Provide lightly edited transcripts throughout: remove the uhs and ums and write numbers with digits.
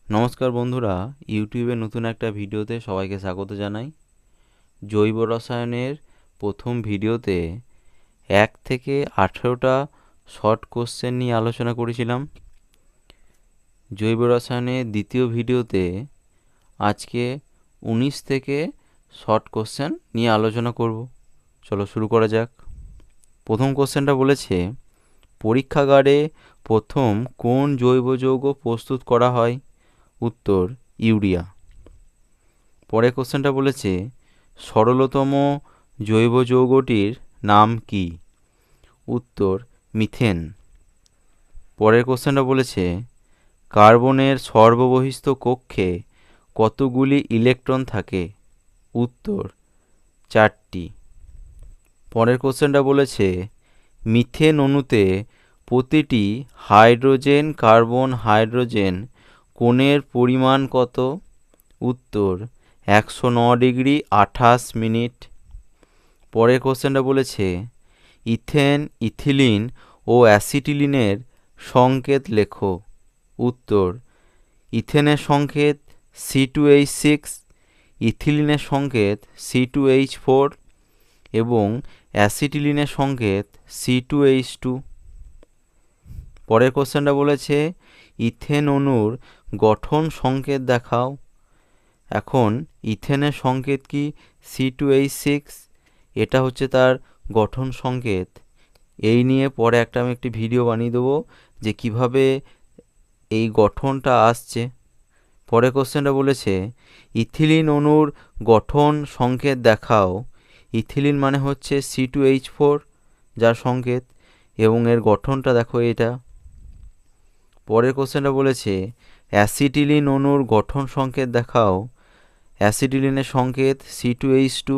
নমস্কার বন্ধুরা, ইউটিউবে নতুন একটা ভিডিওতে সবাইকে স্বাগত জানাই। জৈব রসায়নের প্রথম ভিডিওতে 1 থেকে 18টা শর্ট কোশ্চেন নিয়ে আলোচনা করেছিলাম। জৈব রসায়নের দ্বিতীয় ভিডিওতে আজকে 19 থেকে শর্ট কোশ্চেন নিয়ে আলোচনা করব। চলো শুরু করা যাক। প্রথম কোশ্চেনটা বলেছে, পরীক্ষাগারে প্রথম কোন জৈব যৌগ প্রস্তুত করা হয়? উত্তর ইউরিয়া। পরের কোশ্চেনটা বলেছে, সরলতম জৈব যৌগটির নাম কি? উত্তর মিথেন। পরের কোশ্চেনটা বলেছে, কার্বনের সর্ববহিস্থ কক্ষে কতগুলি ইলেকট্রন থাকে? উত্তর 4টি। পরের কোশ্চেনটা বলেছে, মিথেন অণুতে প্রতিটি হাইড্রোজেন কার্বন হাইড্রোজেন কোণের পরিমাণ কত? উত্তর 109°28'। পরের কোশ্চেনটা বলেছে, ইথেন ইথিলিন ও অ্যাসিটিলিনের সংকেত লেখো। উত্তর ইথেনের সংকেত C2H6, ইথিলিনের সংকেত C2H4 এবং অ্যাসিটিলিনের সংকেত C2H2। পরের কোশ্চেনটা বলেছে, ইথেন অণুর গঠন সংকেত দেখাও। এখন ইথেনের সংকেত কি? C2H6, এটা হচ্ছে তার গঠন সংকেত। এই নিয়ে পরে আমি একটি ভিডিও বানিয়ে দেবো যে কিভাবে এই গঠনটা আসছে। পরের কোশ্চেনটা বলেছে, ইথিলিন অণুর গঠন সংকেত দেখাও। ইথিলিন মানে হচ্ছে C2H4 যার সংকেত, এবং এর গঠনটা দেখো এটা। পরের কোশ্চেনটা বলেছে, অ্যাসিটিলিন অণুর গঠন সংকেত দেখাও। অ্যাসিটিলিনের সংকেত C2H2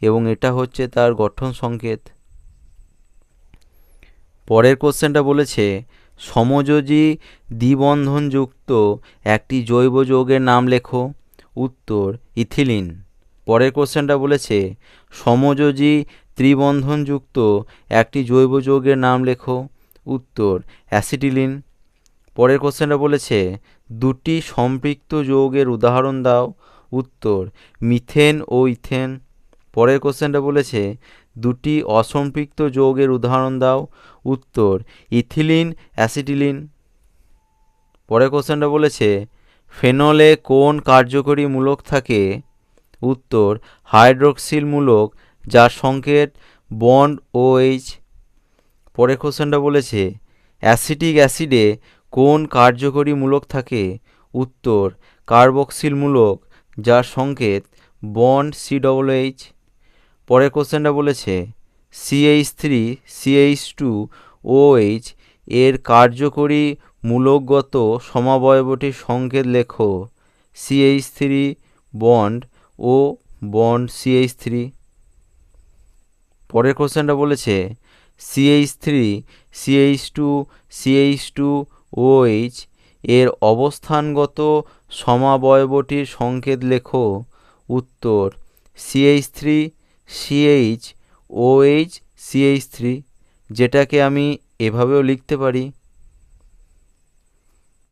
এবং এটা হচ্ছে তার গঠন সংকেত। পরের কোশ্চেনটা বলেছে, সমযোজী দ্বিবন্ধনযুক্ত একটি জৈব যৌগের নাম লেখো। উত্তর ইথিলিন। পরের কোশ্চেনটা বলেছে, সমযোজী ত্রিবন্ধনযুক্ত একটি জৈব যৌগের নাম লেখো। উত্তর অ্যাসিটিলিন। পরের কোশ্চেনটা বলেছে, দুটি সম্পৃক্ত যৌগের উদাহরণ দাও। উত্তর মিথেন ও ইথেন। পরের কোশ্চেনটা বলেছে, দুটি অসম্পৃক্ত যৌগের উদাহরণ দাও। উত্তর ইথিলিন অ্যাসিটিলিন। পরের কোশ্চেনটা বলেছে, ফেনলে কোন কার্যকরী মূলক থাকে? উত্তর হাইড্রক্সিল মূলক যার সংকেত বন্ড OH। পরের কোশ্চেনটা বলেছে, অ্যাসিটিক অ্যাসিডে কোন কার্যকরী মূলক থাকে? উত্তর কার্বক্সিল মূলক যার সংকেত বন্ড COOH। পরের কোশ্চেনটা বলেছে, CH3CH2OH এর কার্যকরী মূলকগত সমাবয়বটির সংকেত লেখো। CH3 বন্ড ও বন্ড CH3। পরের কোশ্চেনটা বলেছে, CH3CH2CH2OH এর অবস্থানগত সমাবয়বটির সংকেত লেখো। উত্তর CH3CHOH CH3, যেটাকে আমি এভাবেও লিখতে পারি